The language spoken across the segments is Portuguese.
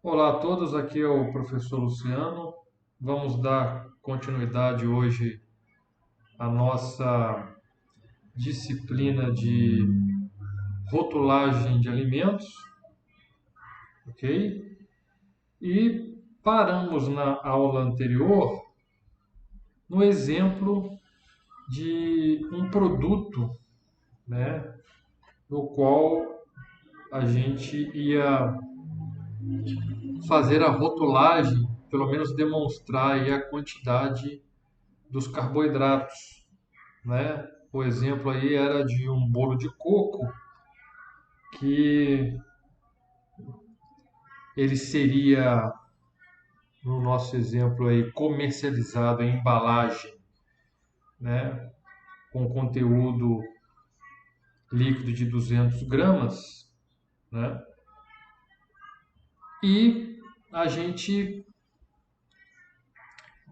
Olá a todos, aqui é o professor Luciano. Vamos dar continuidade hoje à nossa disciplina de rotulagem de alimentos, ok? E paramos na aula anterior no exemplo de um produto, né, no qual a gente ia fazer a rotulagem, pelo menos demonstrar aí a quantidade dos carboidratos, né? O exemplo aí era de um bolo de coco que ele seria, no nosso exemplo aí, comercializado em embalagem, né? Com conteúdo líquido de 200 gramas, né? E a gente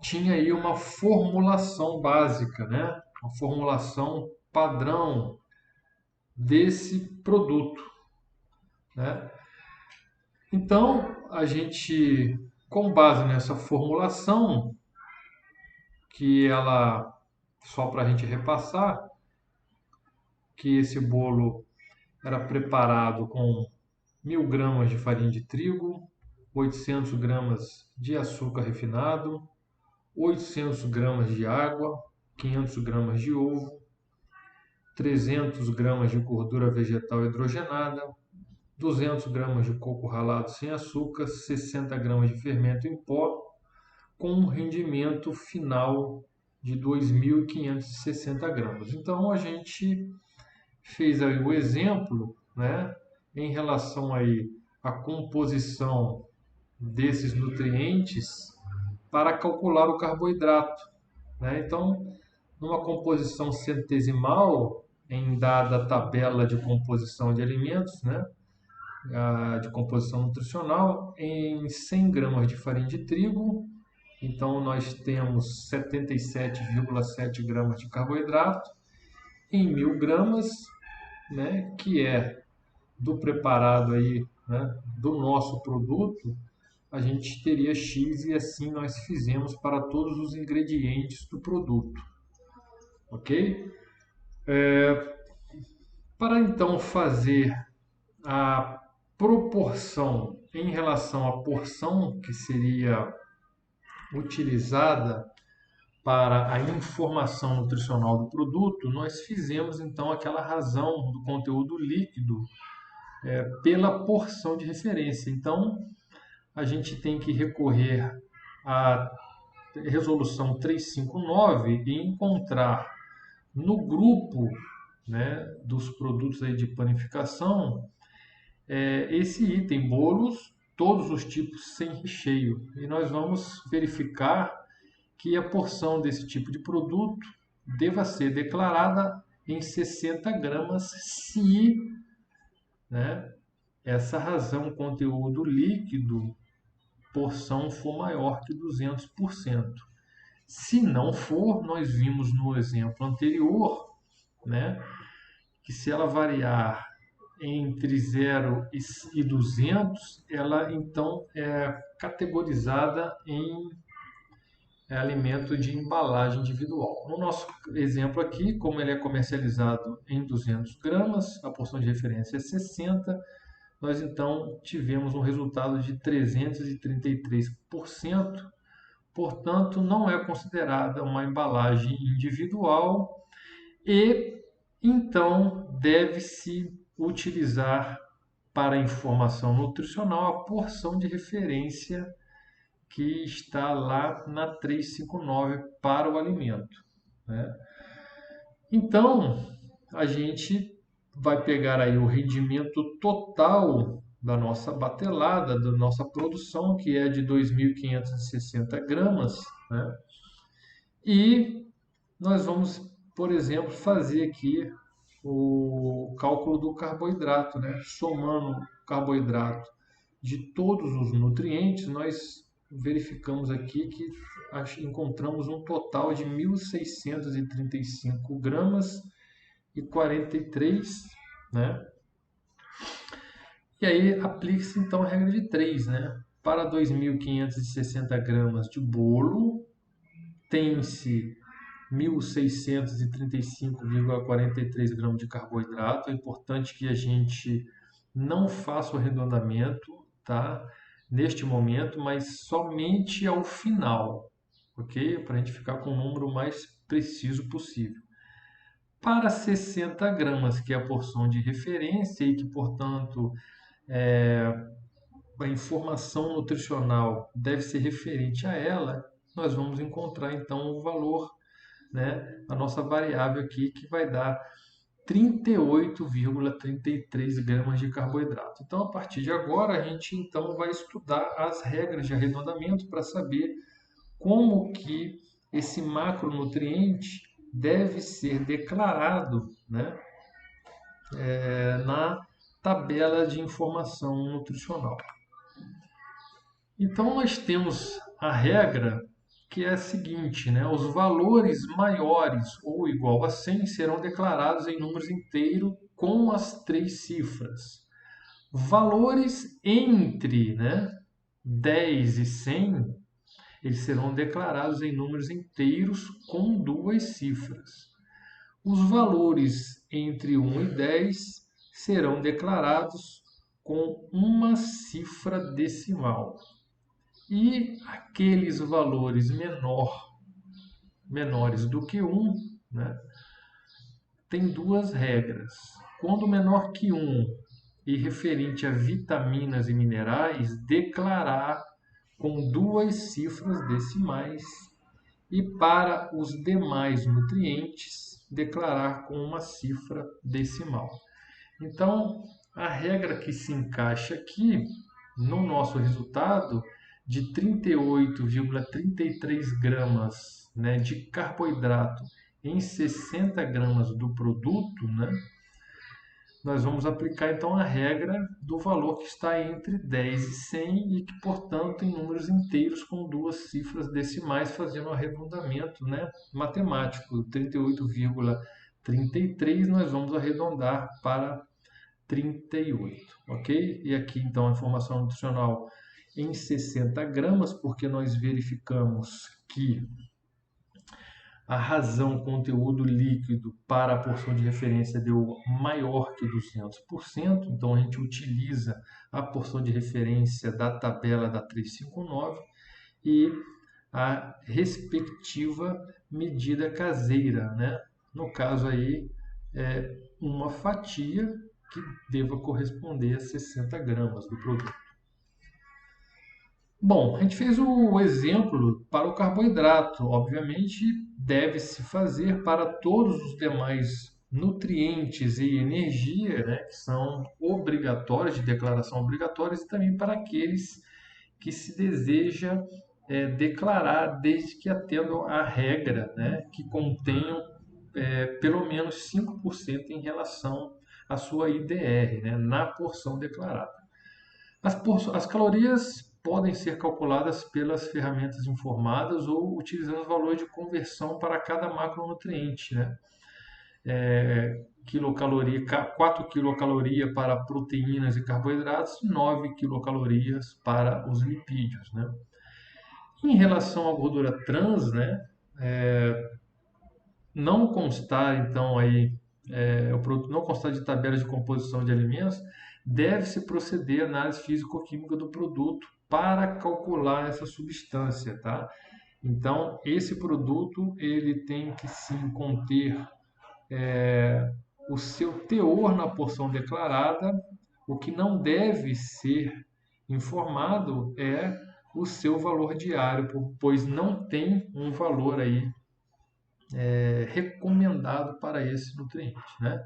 tinha aí uma formulação básica, né? Uma formulação padrão desse produto, né? Então, a gente, com base nessa formulação, que ela, só para a gente repassar, que esse bolo era preparado com 1.000 gramas de farinha de trigo, 800 gramas de açúcar refinado, 800 gramas de água, 500 gramas de ovo, 300 gramas de gordura vegetal hidrogenada, 200 gramas de coco ralado sem açúcar, 60 gramas de fermento em pó, com um rendimento final de 2.560 gramas. Então a gente fez aí o exemplo, né, em relação aí à composição desses nutrientes para calcular o carboidrato, né? Então, numa composição centesimal em dada tabela de composição de alimentos, né, de composição nutricional, em 100 gramas de farinha de trigo, então nós temos 77,7 gramas de carboidrato em 1.000 gramas, né, que é do preparado aí, né, do nosso produto, a gente teria X e assim nós fizemos para todos os ingredientes do produto, ok? Para então fazer a proporção em relação à porção que seria utilizada para a informação nutricional do produto, nós fizemos então aquela razão do conteúdo líquido pela porção de referência. Então, a gente tem que recorrer à resolução 359 e encontrar no grupo, né, dos produtos aí de panificação esse item, bolos, todos os tipos sem recheio. E nós vamos verificar que a porção desse tipo de produto deva ser declarada em 60 gramas se, né, essa razão conteúdo líquido porção for maior que 200%. Se não for, nós vimos no exemplo anterior, né, que se ela variar entre 0 e 200, ela então é categorizada em alimento de embalagem individual. No nosso exemplo aqui, como ele é comercializado em 200 gramas, a porção de referência é 60, nós então tivemos um resultado de 333%, portanto, não é considerada uma embalagem individual e então deve-se utilizar para informação nutricional a porção de referência que está lá na 359 para o alimento, né? Então, a gente vai pegar aí o rendimento total da nossa batelada, da nossa produção, que é de 2.560 gramas, né? E nós vamos, por exemplo, fazer aqui o cálculo do carboidrato, né? Somando o carboidrato de todos os nutrientes, nós verificamos aqui que encontramos um total de 1.635 gramas e 43, né? E aí aplica-se então a regra de 3, né? para 2.560 gramas de bolo, tem-se 1.635,43 gramas de carboidrato. É importante que a gente não faça o arredondamento, tá? Neste momento, mas somente ao final, ok? Para a gente ficar com o número mais preciso possível. Para 60 gramas, que é a porção de referência e que, portanto, a informação nutricional deve ser referente a ela, nós vamos encontrar então o valor, né, a nossa variável aqui, que vai dar 38,33 gramas de carboidrato. Então, a partir de agora, a gente então vai estudar as regras de arredondamento para saber como que esse macronutriente deve ser declarado, né, na tabela de informação nutricional. Então, nós temos a regra que é a seguinte, né? Os valores maiores ou igual a 100 serão declarados em números inteiros com as 3 cifras. Valores entre, né, 10 e 100, eles serão declarados em números inteiros com 2 cifras. Os valores entre 1 e 10 serão declarados com uma cifra decimal. E aqueles valores menores do que 1, né, tem 2 regras. Quando menor que 1 e referente a vitaminas e minerais, declarar com 2 cifras decimais, e para os demais nutrientes, declarar com uma cifra decimal. Então, a regra que se encaixa aqui no nosso resultado de 38,33 gramas, né, de carboidrato em 60 gramas do produto, né, nós vamos aplicar então a regra do valor que está entre 10 e 100 e que, portanto, em números inteiros com 2 cifras decimais, fazendo um arredondamento, né, matemático. 38,33 nós vamos arredondar para 38, ok? E aqui então a informação nutricional em 60 gramas, porque nós verificamos que a razão conteúdo líquido para a porção de referência deu maior que 200%, então a gente utiliza a porção de referência da tabela da 359 e a respectiva medida caseira, né? No caso aí, uma fatia que deva corresponder a 60 gramas do produto. Bom, a gente fez o exemplo para o carboidrato. Obviamente, deve-se fazer para todos os demais nutrientes e energia, né, que são obrigatórios, de declaração obrigatórias, e também para aqueles que se deseja declarar, desde que atendam à regra, né, que contenham pelo menos 5% em relação à sua IDR, né, na porção declarada. As calorias podem ser calculadas pelas ferramentas informadas ou utilizando os valores de conversão para cada macronutriente, né? Quilocaloria, 4 quilocalorias para proteínas e carboidratos, 9 quilocalorias para os lipídios, né? Em relação à gordura trans, né, não constar então aí o produto não constar de tabela de composição de alimentos, deve-se proceder à análise físico-química do produto para calcular essa substância, tá? Então, esse produto ele tem que sim conter o seu teor na porção declarada. O que não deve ser informado é o seu valor diário, pois não tem um valor aí recomendado para esse nutriente, né?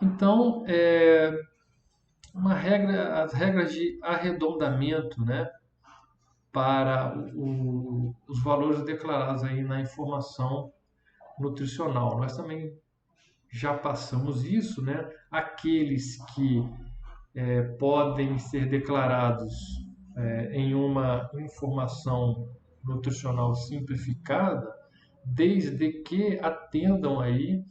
Então, as regras de arredondamento, né, para os valores declarados aí na informação nutricional. Nós também já passamos isso, né? Aqueles que podem ser declarados em uma informação nutricional simplificada, desde que atendam aí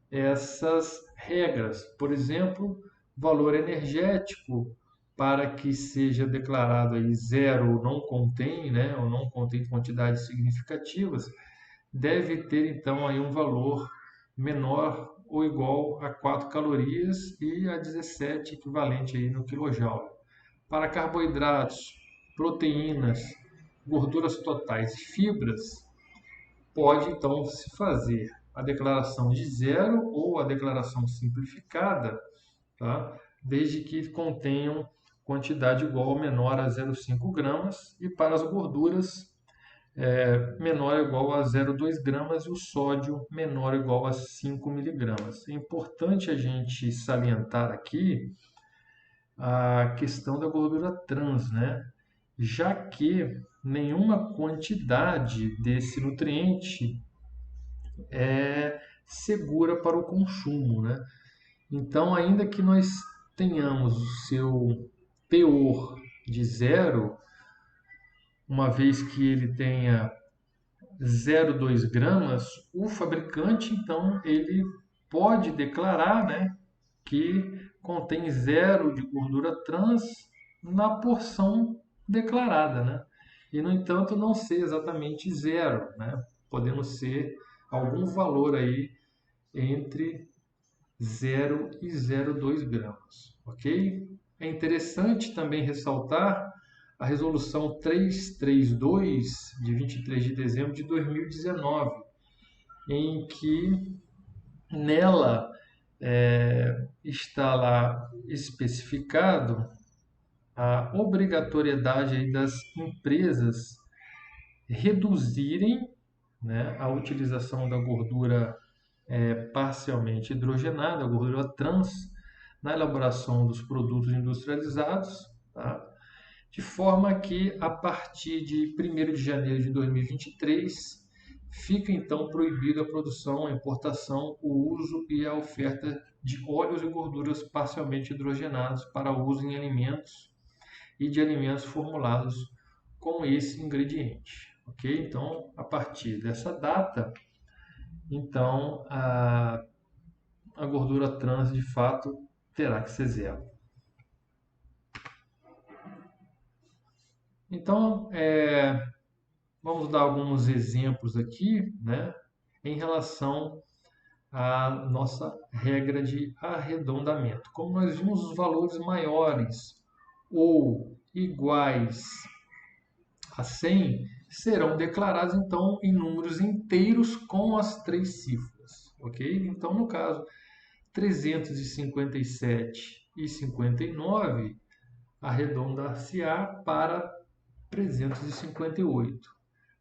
essas regras. Por exemplo, valor energético, para que seja declarado aí zero não contém, né, ou não contém quantidades significativas, deve ter então aí um valor menor ou igual a 4 calorias e a 17 equivalente aí no quilojoule. Para carboidratos, proteínas, gorduras totais e fibras, pode então se fazer a declaração de zero ou a declaração simplificada, tá? Desde que contenham quantidade igual ou menor a 0,5 gramas, e para as gorduras, menor ou igual a 0,2 gramas, e o sódio menor ou igual a 5 miligramas. É importante a gente salientar aqui a questão da gordura trans, né? Já que nenhuma quantidade desse nutriente é segura para o consumo, né? Então, ainda que nós tenhamos o seu teor de zero, uma vez que ele tenha 0,2 gramas, o fabricante, então, ele pode declarar, né, que contém zero de gordura trans na porção declarada, né? E, no entanto, não ser exatamente zero, né? Podendo ser algum valor aí entre 0 e 0,2 gramas, ok? É interessante também ressaltar a resolução 332 de 23 de dezembro de 2019, em que nela está lá especificado a obrigatoriedade aí das empresas reduzirem, né, a utilização da gordura parcialmente hidrogenada, a gordura trans, na elaboração dos produtos industrializados, tá? De forma que, a partir de 1º de janeiro de 2023, fica então proibida a produção, a importação, o uso e a oferta de óleos e gorduras parcialmente hidrogenados para uso em alimentos e de alimentos formulados com esse ingrediente. Ok? Então, a partir dessa data, então a gordura trans de fato terá que ser zero. Então, vamos dar alguns exemplos aqui, né, em relação à nossa regra de arredondamento. Como nós vimos, os valores maiores ou iguais a 100 serão declarados então em números inteiros com as 3 cifras, ok? Então, no caso 357,59, arredondar-se-á para 358.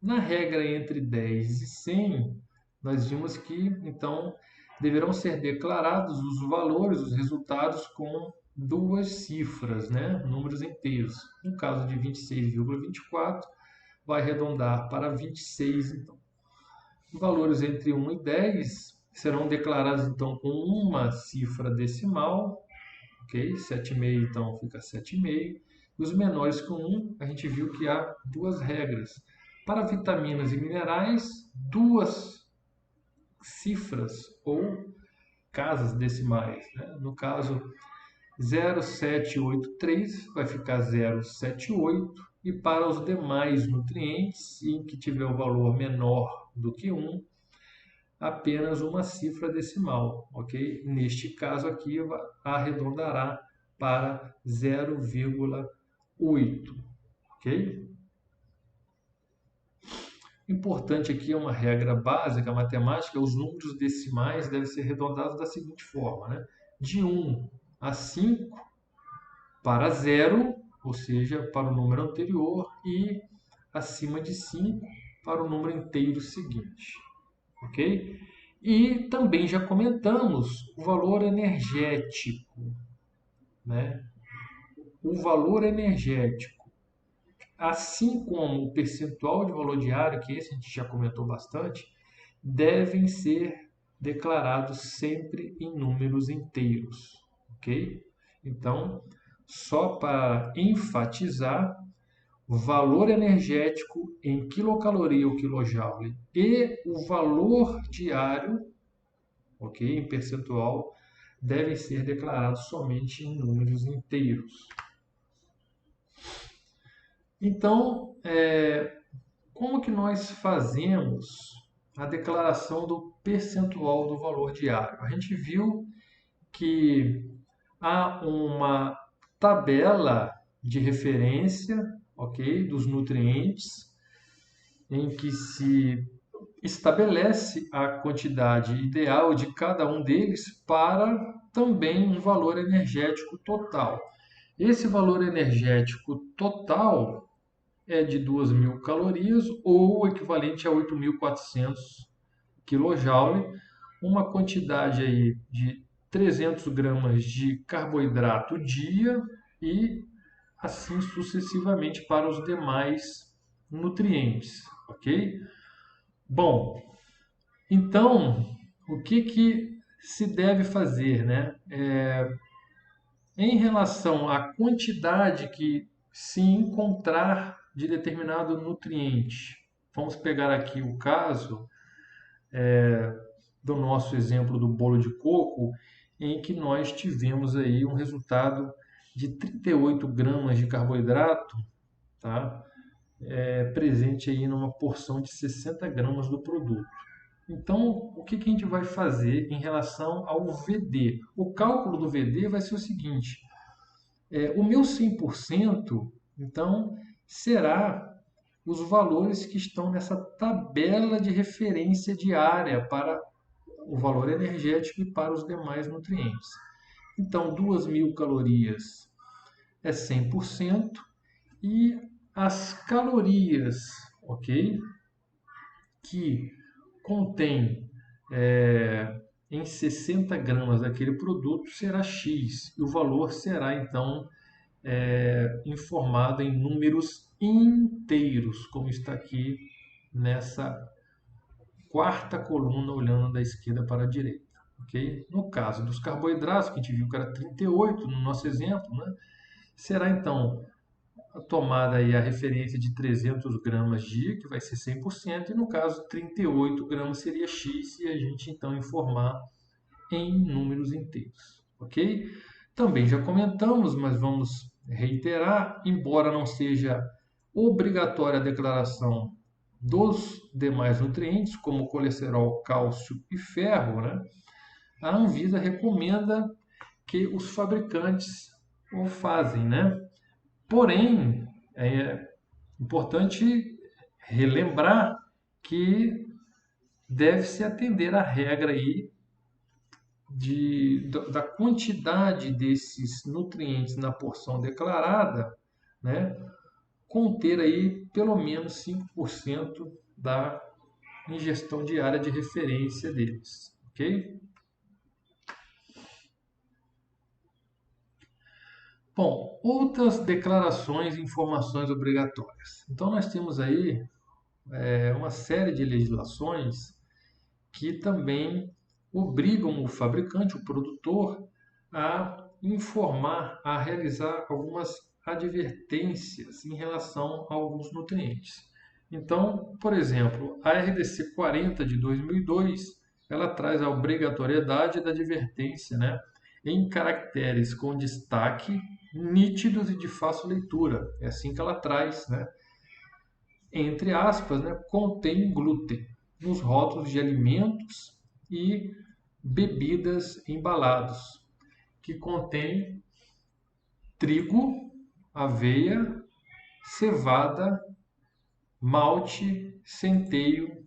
Na regra entre 10 e 100, nós vimos que, então, deverão ser declarados os valores, os resultados com 2 cifras, né? Números inteiros. No caso de 26,24, vai arredondar para 26, então. Valores entre 1 e 10 serão declarados, então, com uma cifra decimal, ok? 7,5, então, fica 7,5. E os menores com 1, a gente viu que há 2 regras. Para vitaminas e minerais, 2 cifras ou casas decimais, né? No caso, 0,783 vai ficar 0,78, e para os demais nutrientes, em que tiver o valor menor do que 1, apenas uma cifra decimal, ok? Neste caso aqui, arredondará para 0,8, ok? Importante aqui é uma regra básica matemática: os números decimais devem ser arredondados da seguinte forma, né? De 1 a 5 para 0, ou seja, para o número anterior, e acima de 5 para o número inteiro seguinte, ok? E também já comentamos o valor energético, né? O valor energético, assim como o percentual de valor diário, que esse a gente já comentou bastante, devem ser declarados sempre em números inteiros, ok? Então, só para enfatizar, o valor energético em quilocaloria ou quilojoule e o valor diário, ok, em percentual, devem ser declarados somente em números inteiros. Então, como que nós fazemos a declaração do percentual do valor diário? A gente viu que há uma tabela de referência, ok, dos nutrientes, em que se estabelece a quantidade ideal de cada um deles para também um valor energético total. Esse valor energético total é de 2.000 calorias ou o equivalente a 8.400 kJ, uma quantidade aí de 300 gramas de carboidrato dia e assim sucessivamente para os demais nutrientes, ok? Bom, então, o que se deve fazer, né? Em relação à quantidade que se encontrar de determinado nutriente, vamos pegar aqui o caso do nosso exemplo do bolo de coco, em que nós tivemos aí um resultado de 38 gramas de carboidrato, tá? Presente aí numa porção de 60 gramas do produto. Então, o que a gente vai fazer em relação ao VD? O cálculo do VD vai ser o seguinte: o meu 100%, então, será os valores que estão nessa tabela de referência diária para o valor energético e para os demais nutrientes. Então, 2.000 calorias é 100% e as calorias, ok, que contém em 60 gramas daquele produto será X e o valor será então informado em números inteiros, como está aqui nessa quarta coluna, olhando da esquerda para a direita. Okay? No caso dos carboidratos, que a gente viu que era 38 no nosso exemplo, né? Será então tomada aí a referência de 300 gramas dia, que vai ser 100%, e no caso 38 gramas seria X, e a gente então informar em números inteiros, ok? Também já comentamos, mas vamos reiterar, embora não seja obrigatória a declaração dos demais nutrientes, como colesterol, cálcio e ferro, né? A Anvisa recomenda que os fabricantes o fazem, né? Porém, é importante relembrar que deve-se atender à regra aí da quantidade desses nutrientes na porção declarada, né, conter aí pelo menos 5% da ingestão diária de referência deles, ok? Bom, outras declarações e informações obrigatórias. Então, nós temos aí uma série de legislações que também obrigam o fabricante, o produtor, a informar, a realizar algumas advertências em relação a alguns nutrientes. Então, por exemplo, a RDC 40 de 2002, ela traz a obrigatoriedade da advertência, né, em caracteres com destaque nítidos e de fácil leitura. É assim que ela traz, né? Entre aspas, né, contém glúten nos rótulos de alimentos e bebidas embalados, que contém trigo, aveia, cevada, malte, centeio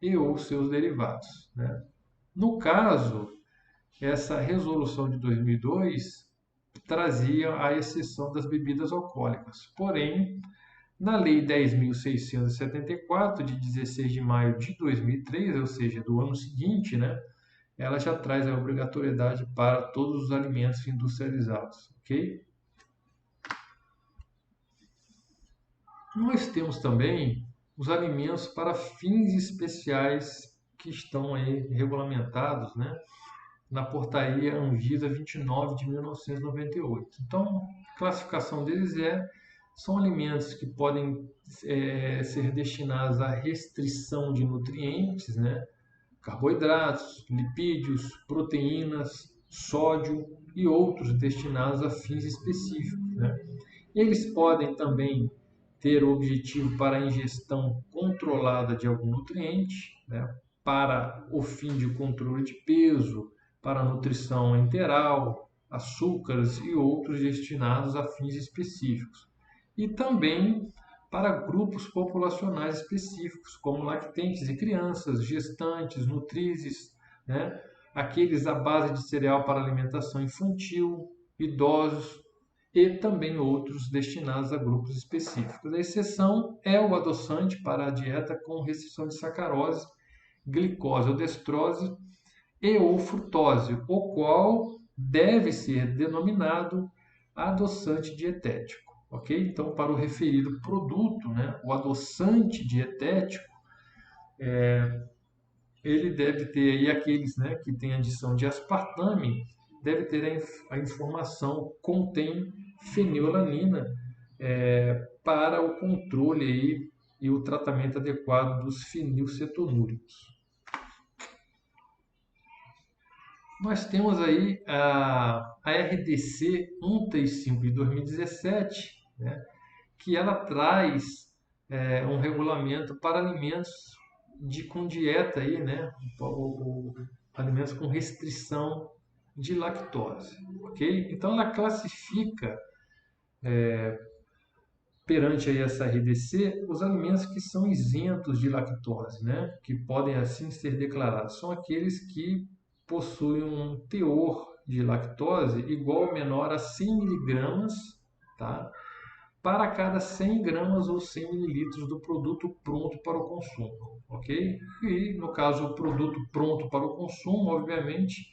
e ou seus derivados, né? No caso, essa resolução de 2002 trazia a exceção das bebidas alcoólicas. Porém, na Lei 10.674, de 16 de maio de 2003, ou seja, do ano seguinte, né, ela já traz a obrigatoriedade para todos os alimentos industrializados, ok? Nós temos também os alimentos para fins especiais que estão aí regulamentados, né, na portaria Anvisa 29 de 1998. Então, a classificação deles são alimentos que podem ser destinados à restrição de nutrientes, né, carboidratos, lipídios, proteínas, sódio e outros destinados a fins específicos, né? Eles podem também ter o objetivo para a ingestão controlada de algum nutriente, né? Para o fim de controle de peso, para a nutrição enteral, açúcares e outros destinados a fins específicos. E também para grupos populacionais específicos, como lactentes e crianças, gestantes, nutrizes, né? Aqueles à base de cereal para alimentação infantil, idosos e também outros destinados a grupos específicos. A exceção é o adoçante para a dieta com restrição de sacarose, glicose ou destrose e ou frutose, o qual deve ser denominado adoçante dietético, ok? Então, para o referido produto, né, o adoçante dietético, ele deve ter aí aqueles, né, que tem adição de aspartame, deve ter a informação contém fenilalanina para o controle aí e o tratamento adequado dos fenilcetonúricos. Nós temos aí a RDC 135 de 2017, né, que ela traz um regulamento para alimentos com dieta aí, né, alimentos com restrição de lactose, ok? Então ela classifica perante aí essa RDC os alimentos que são isentos de lactose, né, que podem assim ser declarados, são aqueles que possuem um teor de lactose igual ou menor a 100 miligramas, tá? Para cada 100 gramas ou 100 mililitros do produto pronto para o consumo, ok? E, no caso, o produto pronto para o consumo, obviamente,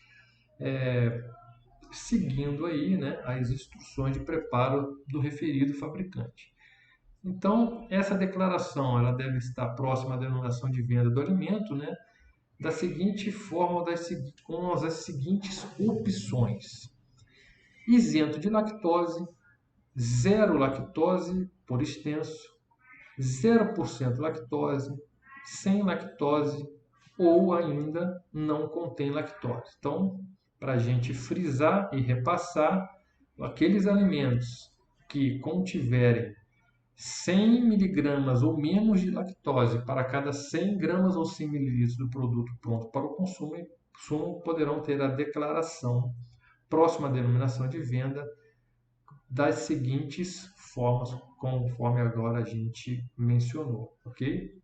seguindo aí, né, as instruções de preparo do referido fabricante. Então, essa declaração ela deve estar próxima à denominação de venda do alimento, né, da seguinte forma, com as seguintes opções: isento de lactose, zero lactose por extenso, 0% lactose, sem lactose ou ainda não contém lactose. Então, para a gente frisar e repassar, aqueles alimentos que contiverem 100 miligramas ou menos de lactose para cada 100 gramas ou 100 mililitros do produto pronto para o consumo poderão ter a declaração próxima à denominação de venda das seguintes formas, conforme agora a gente mencionou, ok?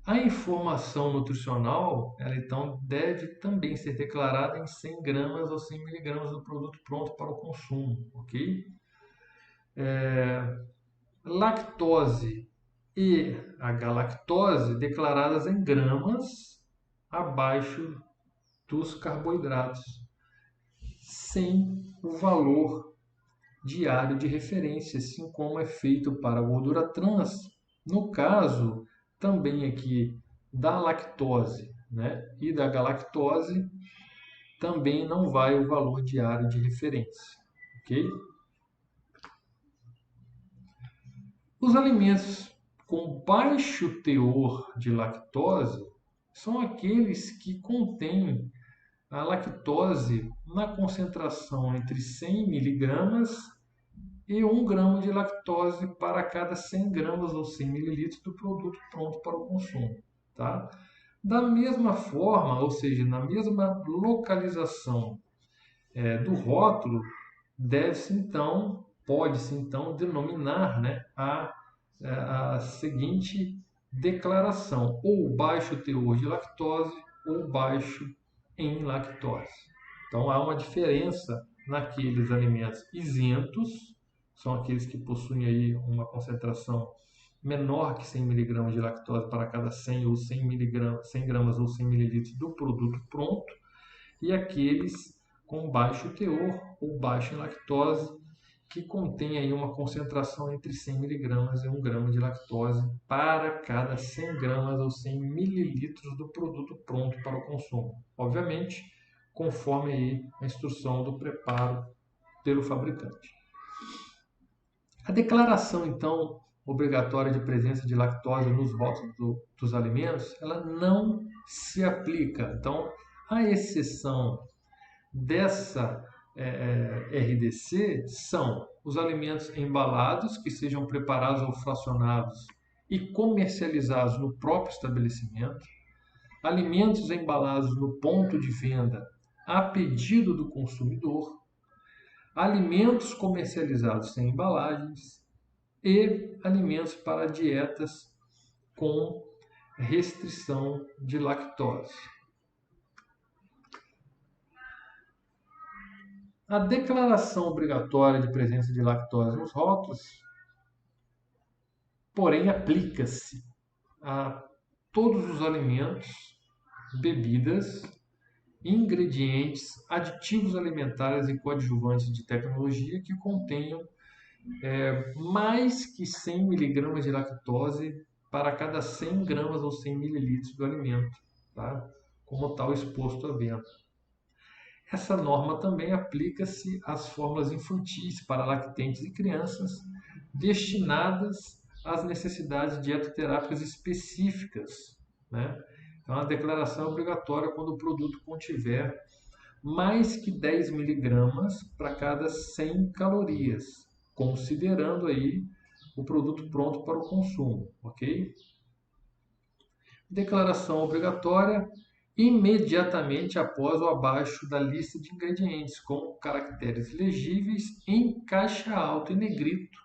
A informação nutricional, ela então deve também ser declarada em 100 gramas ou 100 miligramas do produto pronto para o consumo, ok? Lactose e a galactose declaradas em gramas abaixo dos carboidratos, sem o valor diário de referência, assim como é feito para a gordura trans. No caso, também aqui da lactose, né, e da galactose, também não vai o valor diário de referência, ok? Os alimentos com baixo teor de lactose são aqueles que contêm a lactose na concentração entre 100 miligramas e 1 grama de lactose para cada 100 gramas ou 100 mililitros do produto pronto para o consumo, tá? Da mesma forma, ou seja, na mesma localização do rótulo, pode-se então denominar, né, a seguinte declaração: ou baixo teor de lactose ou baixo em lactose. Então há uma diferença naqueles alimentos isentos, são aqueles que possuem aí uma concentração menor que 100 miligramas de lactose para cada 100 ou 100 miligramas, 100 gramas ou 100 mililitros do produto pronto, e aqueles com baixo teor ou baixo em lactose, que contém aí uma concentração entre 100 miligramas e 1 grama de lactose para cada 100 gramas ou 100 mililitros do produto pronto para o consumo. Obviamente, conforme aí a instrução do preparo pelo fabricante. A declaração, então, obrigatória de presença de lactose nos rótulos dos alimentos, ela não se aplica. Então, a exceção dessa RDC são os alimentos embalados, que sejam preparados ou fracionados e comercializados no próprio estabelecimento, alimentos embalados no ponto de venda a pedido do consumidor, alimentos comercializados sem embalagens e alimentos para dietas com restrição de lactose. A declaração obrigatória de presença de lactose nos rótulos, porém, aplica-se a todos os alimentos, bebidas, ingredientes, aditivos alimentares e coadjuvantes de tecnologia que contenham mais que 100 miligramas de lactose para cada 100 gramas ou 100 mililitros do alimento, tá? Como tal exposto à venda. Essa norma também aplica-se às fórmulas infantis para lactentes e crianças destinadas às necessidades dietoterápicas específicas, né? Então, a declaração é obrigatória quando o produto contiver mais que 10 miligramas para cada 100 calorias, considerando aí o produto pronto para o consumo, ok? Declaração obrigatória imediatamente após ou abaixo da lista de ingredientes, com caracteres legíveis em caixa alta e negrito,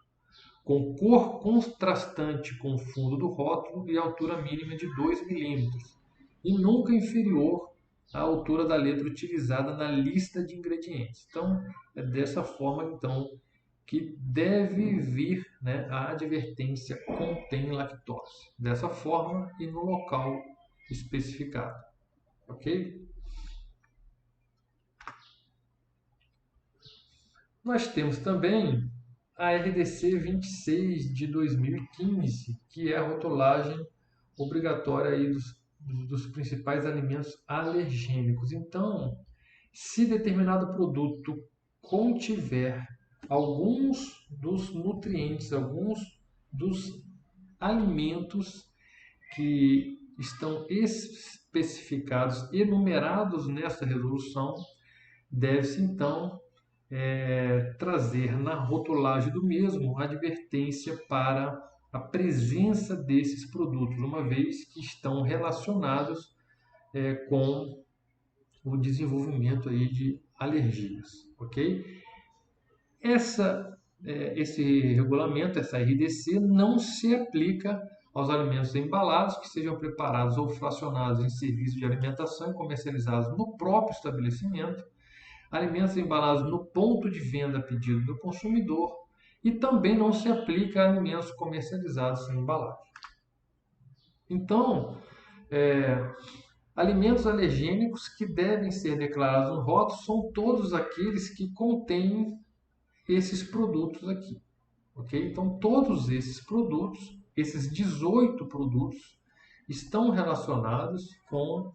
com cor contrastante com o fundo do rótulo e altura mínima de 2 milímetros, e nunca inferior à altura da letra utilizada na lista de ingredientes. Então, é dessa forma, então, que deve vir, né, a advertência contém lactose. Dessa forma e no local especificado. Ok? Nós temos também a RDC 26 de 2015, que é a rotulagem obrigatória aí dos principais alimentos alergênicos. Então, se determinado produto contiver alguns dos nutrientes, alguns dos alimentos que estão especificados, enumerados nesta resolução, deve-se então trazer na rotulagem do mesmo advertência para a presença desses produtos, uma vez que estão relacionados com o desenvolvimento aí de alergias, ok? Esse regulamento, essa RDC, não se aplica aos alimentos embalados que sejam preparados ou fracionados em serviço de alimentação e comercializados no próprio estabelecimento, alimentos embalados no ponto de venda a pedido do consumidor, e também não se aplica a alimentos comercializados sem embalagem. Então, alimentos alergênicos que devem ser declarados no rótulo são todos aqueles que contêm esses produtos aqui, ok? Então, todos esses produtos, esses 18 produtos, estão relacionados com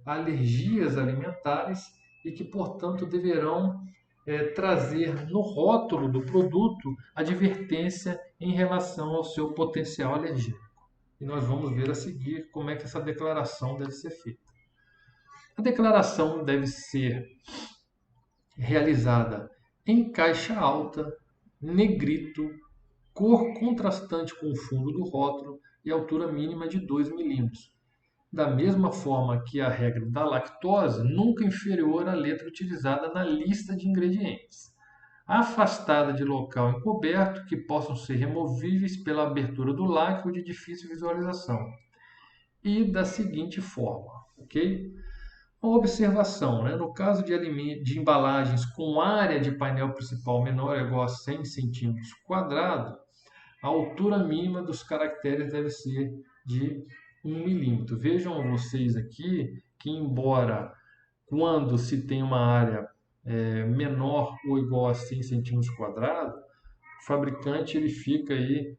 alergias alimentares e que, portanto, deverão trazer no rótulo do produto advertência em relação ao seu potencial alergênico. E nós vamos ver a seguir como é que essa declaração deve ser feita. A declaração deve ser realizada em caixa alta, negrito, cor contrastante com o fundo do rótulo e altura mínima de 2 milímetros. Da mesma forma que a regra da lactose, nunca inferior à letra utilizada na lista de ingredientes. Afastada de local encoberto que possam ser removíveis pela abertura do lacre ou de difícil visualização. E da seguinte forma, ok? Uma observação, né? No caso de embalagens com área de painel principal menor ou igual a 100 centímetros quadrados, a altura mínima dos caracteres deve ser de 1 milímetro. Vejam vocês aqui que, embora quando se tem uma área menor ou igual a 100 centímetros quadrados, o fabricante ele fica aí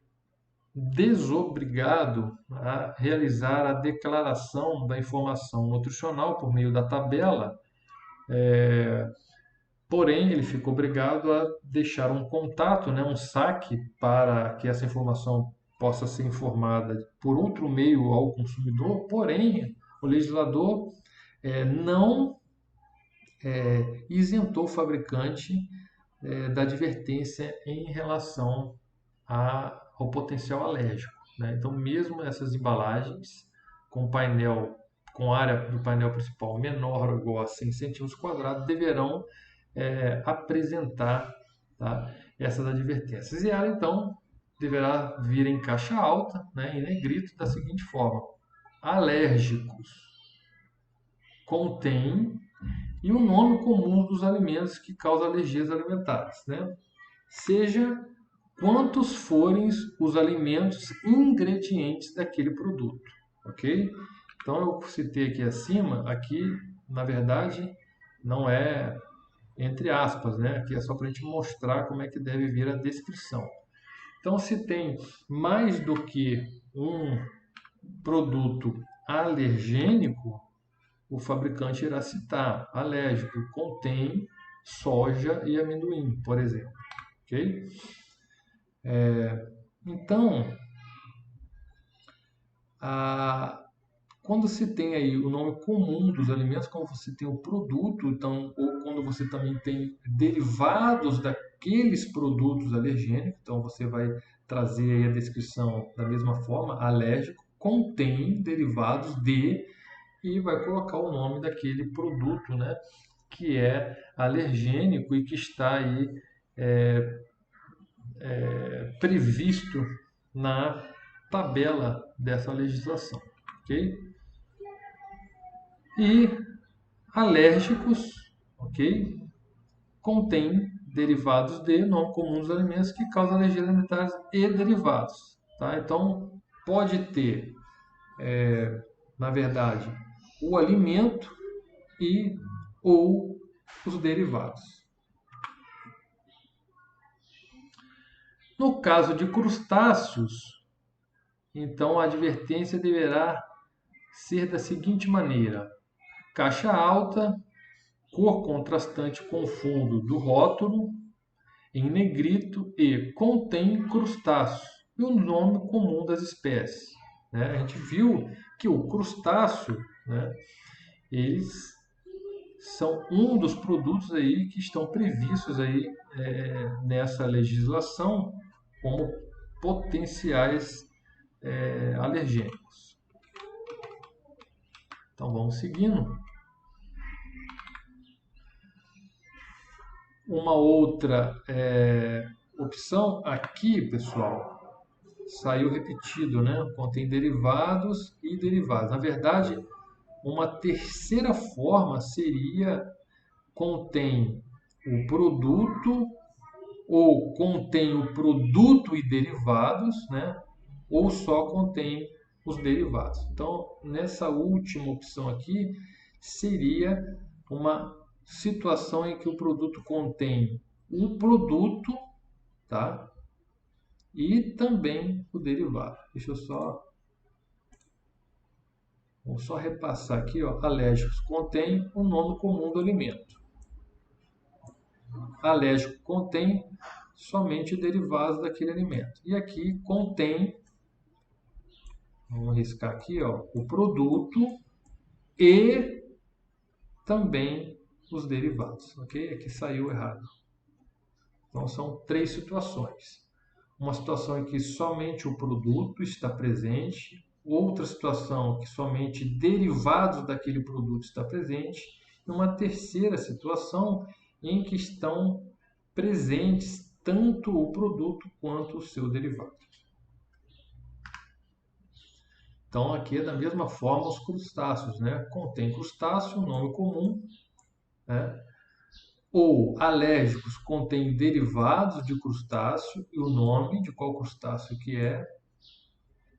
desobrigado a realizar a declaração da informação nutricional por meio da tabela, porém ele fica obrigado a deixar um contato, né, um saque, para que essa informação possa ser informada por outro meio ao consumidor, porém o legislador não isentou o fabricante da advertência em relação ao potencial alérgico, né? Então, mesmo essas embalagens com painel, com área do painel principal menor ou igual a 100 centímetros quadrados, deverão apresentar, tá, essas advertências. E ela, então, deverá vir em caixa alta, né, em negrito, da seguinte forma: alérgicos contém e o nome comum dos alimentos que causam alergias alimentares, né? Seja quantos forem os alimentos ingredientes daquele produto, ok? Então eu citei aqui acima, aqui na verdade não é entre aspas, né? Aqui é só para a gente mostrar como é que deve vir a descrição. Então, se tem mais do que um produto alergênico, o fabricante irá citar: alérgico contém soja e amendoim, por exemplo. Ok? Então, quando se tem aí o nome comum dos alimentos, quando você tem o produto, então, ou quando você também tem derivados daqueles produtos alergênicos, então você vai trazer aí a descrição da mesma forma: alérgico contém derivados de, e vai colocar o nome daquele produto, né, que é alergênico e que está aí previsto na tabela dessa legislação, ok? E alérgicos, ok? Contém derivados de, nome comum dos alimentos que causam alergias alimentares e derivados, tá? Então pode ter, na verdade, o alimento e ou os derivados. No caso de crustáceos, então a advertência deverá ser da seguinte maneira: caixa alta, cor contrastante com fundo do rótulo, em negrito, e contém crustáceos, e o nome comum das espécies, né? A gente viu que o crustáceo, né, eles são um dos produtos aí que estão previstos aí nessa legislação como potenciais alergênicos. Então vamos seguindo. Uma outra opção aqui, pessoal, saiu repetido, né? Contém derivados e derivados. Na verdade, uma terceira forma seria: contém o produto, ou contém o produto e derivados, né? Ou só contém os derivados. Então, nessa última opção aqui, seria uma situação em que o produto contém o produto, tá? E também o derivado. Deixa eu vou só repassar aqui, ó. Alérgicos contém o nome comum do alimento. Alérgico contém somente derivados daquele alimento. E aqui contém, vamos riscar aqui, ó, o produto e também os derivados, ok? Aqui saiu errado. Então são três situações: uma situação em que somente o produto está presente, outra situação que somente derivados daquele produto está presente, e uma terceira situação em que estão presentes tanto o produto quanto o seu derivado. Então aqui é da mesma forma os crustáceos, né? Contém crustáceo, nome comum, né? Ou alérgicos contém derivados de crustáceo e o nome de qual crustáceo que é.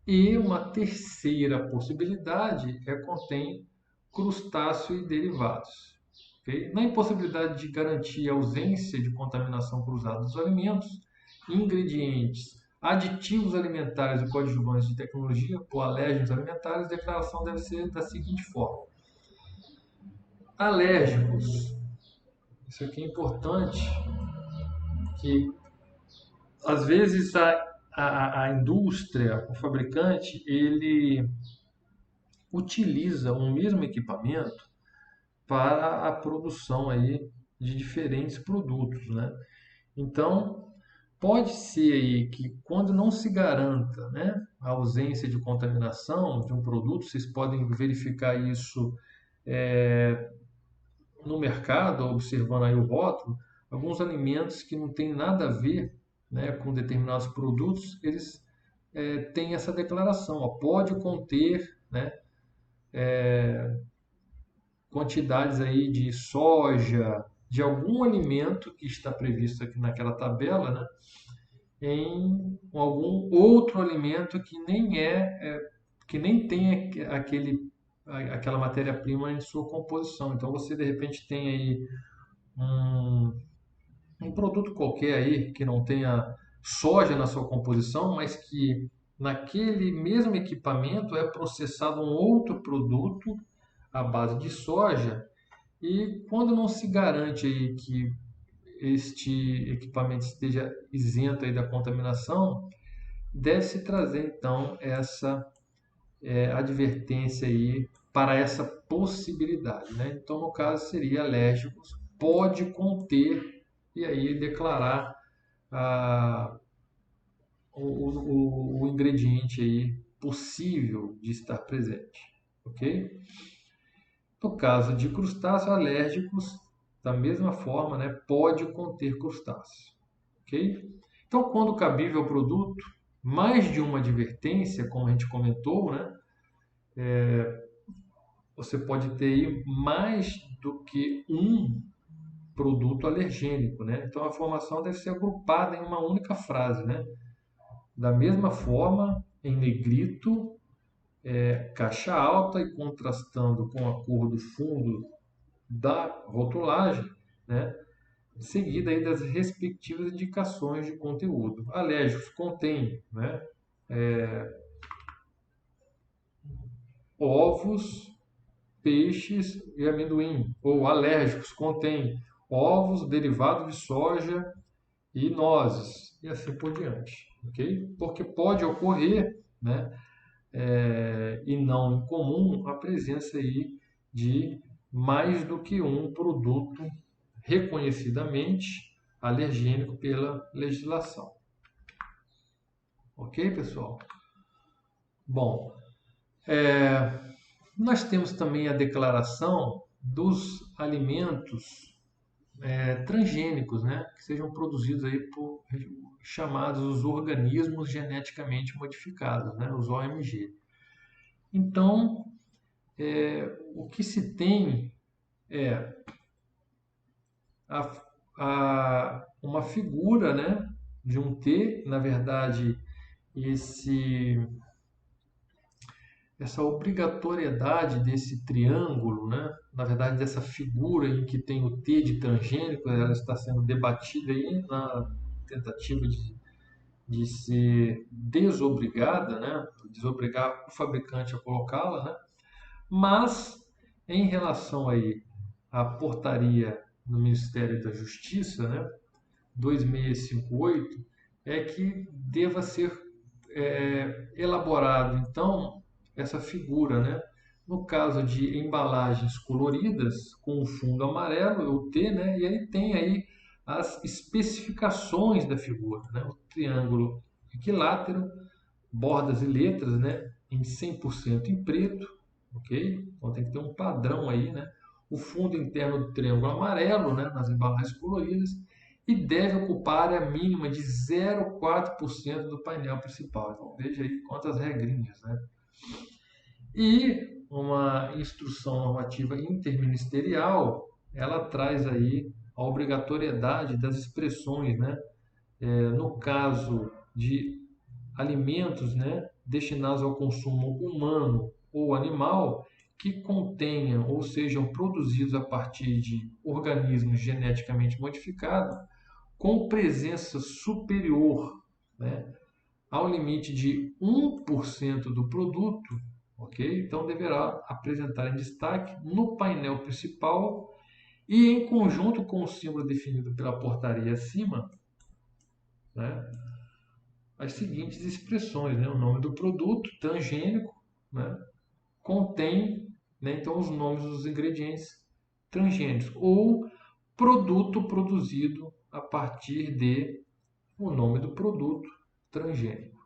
E uma terceira possibilidade contém crustáceo e derivados. Okay? Na impossibilidade de garantir a ausência de contaminação cruzada dos alimentos, ingredientes, aditivos alimentares e coadjuvantes de tecnologia ou alérgenos alimentares, a declaração deve ser da seguinte forma: alérgicos. Isso aqui é importante, que às vezes a indústria, o fabricante, ele utiliza um mesmo equipamento para a produção aí de diferentes produtos, né? Então, pode ser aí que quando não se garanta, né, a ausência de contaminação de um produto, vocês podem verificar isso no mercado, observando aí o rótulo, alguns alimentos que não têm nada a ver, né, com determinados produtos, eles têm essa declaração, ó, pode conter, né, quantidades aí de soja, de algum alimento que está previsto aqui naquela tabela, né, em algum outro alimento que nem que nem tem aquela matéria-prima em sua composição. Então você de repente tem aí um, um produto qualquer aí que não tenha soja na sua composição, mas que naquele mesmo equipamento é processado um outro produto à base de soja, e quando não se garante aí que este equipamento esteja isento aí da contaminação, deve-se trazer então essa advertência aí para essa possibilidade, né? Então, no caso, seria alérgicos, pode conter, e aí declarar ah, o ingrediente aí possível de estar presente, ok? No caso de crustáceos alérgicos, da mesma forma, né, pode conter crustáceos, ok? Então, quando cabível ao produto, mais de uma advertência, como a gente comentou, né, você pode ter aí mais do que um produto alergênico, né? Então, a informação deve ser agrupada em uma única frase, né? Da mesma forma, em negrito, caixa alta e contrastando com a cor do fundo da rotulagem, né? Seguida aí das respectivas indicações de conteúdo. Alérgicos contém, né, ovos, peixes e amendoim. Ou alérgicos contém ovos, derivados de soja e nozes. E assim por diante. Ok? Porque pode ocorrer, né, e não incomum, a presença aí de mais do que um produto reconhecidamente alergênico pela legislação. Ok, pessoal? Bom, nós temos também a declaração dos alimentos transgênicos, né, que sejam produzidos aí por chamados os organismos geneticamente modificados, né, os OMG. Então, o que se tem é uma figura, né, de um T, na verdade, esse essa obrigatoriedade desse triângulo, né? Na verdade, dessa figura em que tem o T de transgênico, ela está sendo debatida aí na tentativa de ser desobrigada, né? Desobrigar o fabricante a colocá-la, né? Mas, em relação aí à portaria do Ministério da Justiça, né? 2658, é que deva ser elaborado, então, essa figura, né? No caso de embalagens coloridas, com o fundo amarelo, o T, né? E aí tem aí as especificações da figura, né? O triângulo equilátero, bordas e letras, né? Em 100% em preto, ok? Então tem que ter um padrão aí, né? O fundo interno do triângulo amarelo, né? Nas embalagens coloridas, e deve ocupar a área mínima de 0,4% do painel principal. Então veja aí quantas regrinhas, né? E uma instrução normativa interministerial, ela traz aí a obrigatoriedade das expressões, né? No caso de alimentos, né, destinados ao consumo humano ou animal, que contenham ou sejam produzidos a partir de organismos geneticamente modificados, com presença superior, né, ao limite de 1% do produto, ok? Então deverá apresentar em destaque no painel principal e em conjunto com o símbolo definido pela portaria acima, né, as seguintes expressões, né? O nome do produto, transgênico, né? Contém, né, então, os nomes dos ingredientes transgênicos ou produto produzido a partir de o nome do produto transgênico.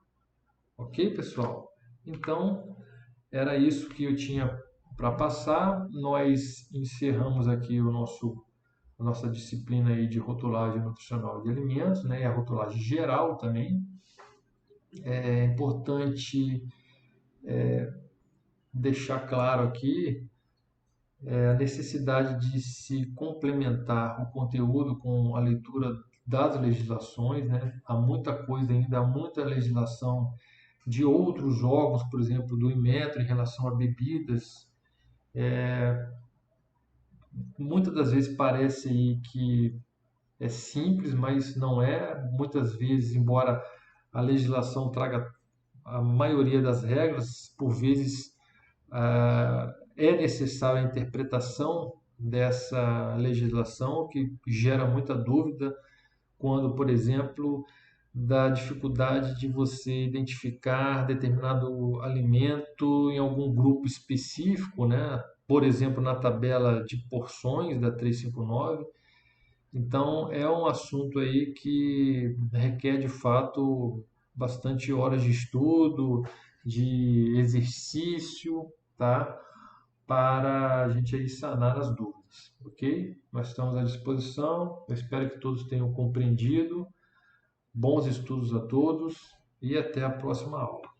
Ok, pessoal? Então, era isso que eu tinha para passar. Nós encerramos aqui a nossa disciplina aí de rotulagem nutricional de alimentos, né, e a rotulagem geral também. É importante deixar claro aqui a necessidade de se complementar o conteúdo com a leitura das legislações, né? Há muita coisa ainda, há muita legislação de outros órgãos, por exemplo, do Inmetro em relação a bebidas. Muitas das vezes parece aí que é simples, mas não é. Muitas vezes, embora a legislação traga a maioria das regras, por vezes é necessária a interpretação dessa legislação, o que gera muita dúvida quando, por exemplo, da dificuldade de você identificar determinado alimento em algum grupo específico, né? Por exemplo, na tabela de porções da 359. Então, é um assunto aí que requer, de fato, bastante horas de estudo, de exercício, tá? Para a gente aí sanar as dúvidas, ok? Nós estamos à disposição. Eu espero que todos tenham compreendido. Bons estudos a todos e até a próxima aula.